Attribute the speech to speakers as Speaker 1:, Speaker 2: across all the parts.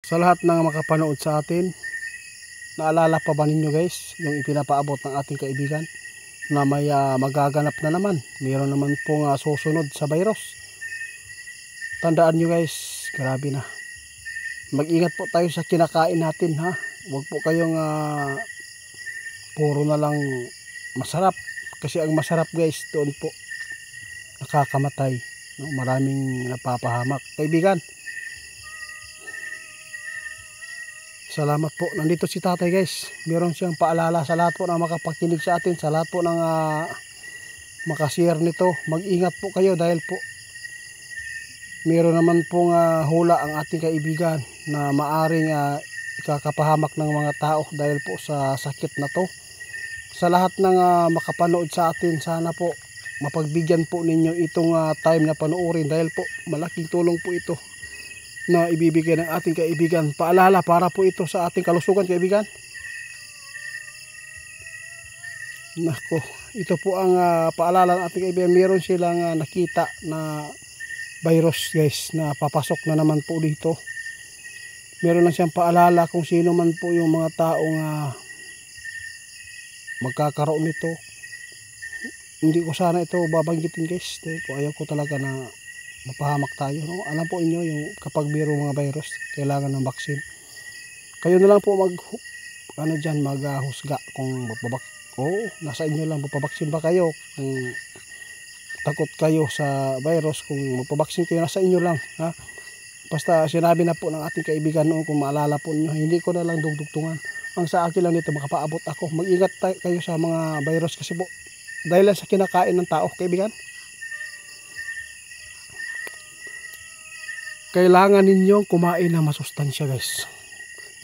Speaker 1: Sa lahat ng makapanood sa atin, naalala pa ba ninyo guys yung ipinapaabot ng ating kaibigan na may magaganap na naman, mayroon naman pong susunod sa virus. Tandaan nyo guys, grabe na, mag-ingat po tayo sa kinakain natin ha. Huwag po kayong puro na lang masarap, kasi ang masarap guys doon po nakakamatay, no? Maraming napapahamak kaibigan. Salamat po. Nandito si tatay guys. Meron siyang paalala sa lahat po na makapakinig sa atin. Sa lahat po ng makashare nito. Mag-ingat po kayo dahil po meron naman pong hula ang ating kaibigan na maaring ikakapahamak ng mga tao dahil po sa sakit na to. Sa lahat ng makapanood sa atin, sana po mapagbigyan po ninyo itong time na panoorin dahil po malaking tulong po ito na ibibigay ng ating kaibigan. Paalala para po ito sa ating kalusugan kaibigan. Nako, ito po ang paalala ng ating kaibigan. Meron silang nakita na virus guys na papasok na naman po dito. Meron lang siyang paalala kung sino man po yung mga taong magkakaroon nito. Hindi ko sana ito babanggitin guys dahil po ayaw ko talaga na mapahamak tayo, no? Alam po inyo yung kapag mayroong mga virus kailangan ng vaccine. Kayo na lang po maghusga kung nasa inyo lang magpabaksin ba kayo. Kung takot kayo sa virus, kung magpabaksin kayo, nasa inyo lang ha. Basta sinabi na po ng ating kaibigan noon, kung maalala po niyo, hindi ko na lang dugtugtungan. Ang sa akin lang dito, makapaabot ako. Mag-ingat kayo sa mga virus kasi po dahil sa kinakain ng tao kaibigan. Kailangan ninyong kumain ng masustansya guys.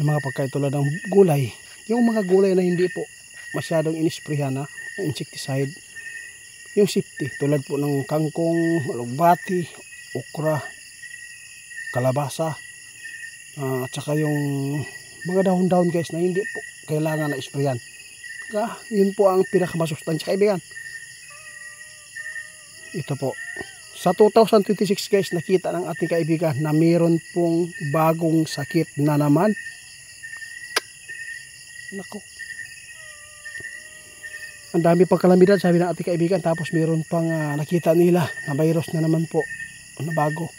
Speaker 1: Yung mga pagkain tulad ng gulay. Yung mga gulay na hindi po masyadong inisprehan na insecticide. Yung safety tulad po ng kangkong, alugbati, okra, kalabasa. At saka yung mga dahon-dahon guys na hindi po kailangan na isprehan. Yun po ang pinakamasustansya kaibigan. Ito po. Sa 2026 guys, nakita ng ating kaibigan na mayroon pong bagong sakit na naman. Nako. Ang dami pang kalamidad sabi ng ating kaibigan, tapos mayroon pang nakita nila na virus na naman po na bago.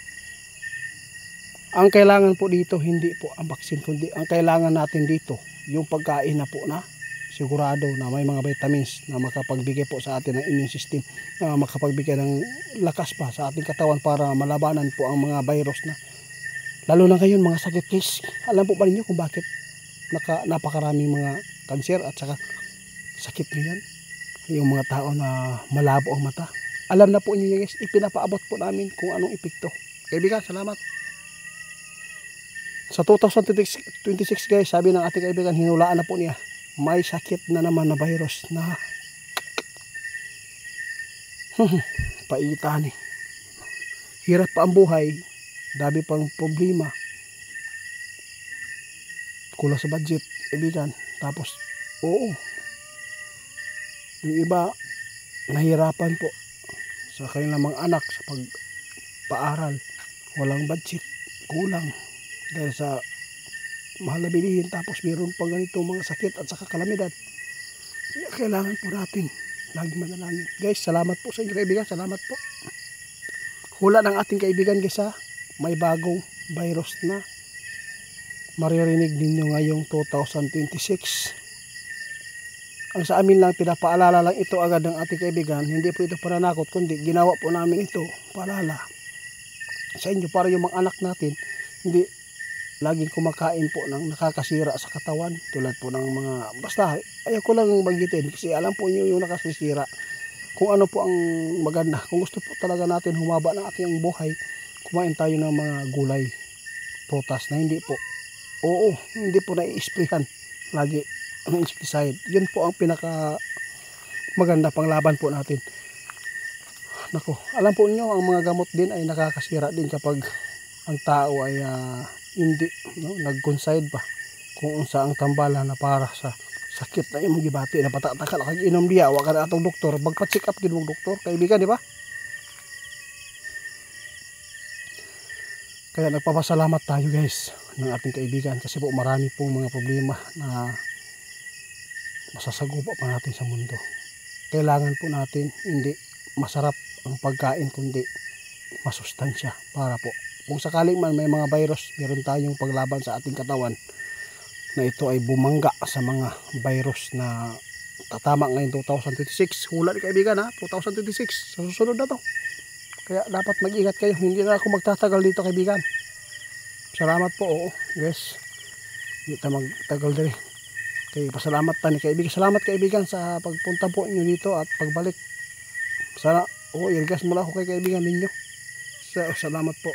Speaker 1: Ang kailangan po dito hindi po ang vaccine, kundi ang kailangan natin dito yung pagkain na po na sigurado na may mga vitamins na makapagbigay po sa atin ng immune system, na makapagbigay ng lakas pa sa ating katawan para malabanan po ang mga virus na lalo na ngayon mga sakit guys. Alam po ba niyo kung bakit napakaraming mga kanser at saka sakit ngayon? Yung mga tao na malabo ang mata. Alam na po niyo guys, ipinapaabot po namin kung anong epekto. Kaibigan, salamat. Sa 2026 guys, sabi ng ating kaibigan, hinulaan na po niya. May sakit na naman na virus na paitan eh. Hirap pa ang buhay, dami pang problema, kulang sa budget kaibigan. Tapos yung iba nahirapan po sa kanilang mga anak sa pagpaaral, walang budget, kulang dahil sa mahal na bilihin, tapos mayroon pa ganito mga sakit at saka kalamidad. Kaya kailangan po natin lagi manalangin guys. Salamat po sa inyo kaibigan, salamat po. Hula ng ating kaibigan guys may bagong virus na maririnig ninyo ngayong 2026. Ang sa amin lang, pinapaalala lang ito agad ng ating kaibigan. Hindi po ito pananakot, kundi ginawa po namin ito paalala sa inyo para yung mga anak natin hindi laging kumakain po ng nakakasira sa katawan, tulad po ng mga, basta ayaw ko lang banggitin kasi alam po niyo yung nakasisira kung ano po ang maganda. Kung gusto po talaga natin humaba ng ating buhay, kumain tayo ng mga gulay, prutas na hindi po na-i-sprayhan lagi ng insecticide. Yun po ang pinaka maganda panglaban po natin. Nako, alam po niyo ang mga gamot din ay nakakasira din kapag ang tao ay hindi nag-coincide pa kung unsa ang tambalan na para sa sakit na imong gibati na patatakal kag inom diya wa ka na atong doktor, magpa-check up gid mong doktor kaibigan, di ba? Kaya nagpapasalamat tayo guys ng ating kaibigan, kasi po marami pong mga problema na masasagupa pa natin sa mundo. Kailangan po natin hindi masarap ang pagkain kundi masustansya para po kung sakaling man may mga virus, meron tayong paglaban sa ating katawan na ito ay bumangga sa mga virus na tatama ngayon 2026. Hula ni kaibigan ha, 2026 sa susunod na to. Kaya dapat mag-ingat kayo. Hindi na ako magtatagal dito kaibigan. Salamat po. Oo, yes. Hindi tayo magtagal din. Okay, pasalamat ta ni kaibigan. Salamat kaibigan sa pagpunta po niyo dito at pagbalik. Sana, irgas mo lang ako kay kaibigan ninyo. Salamat po.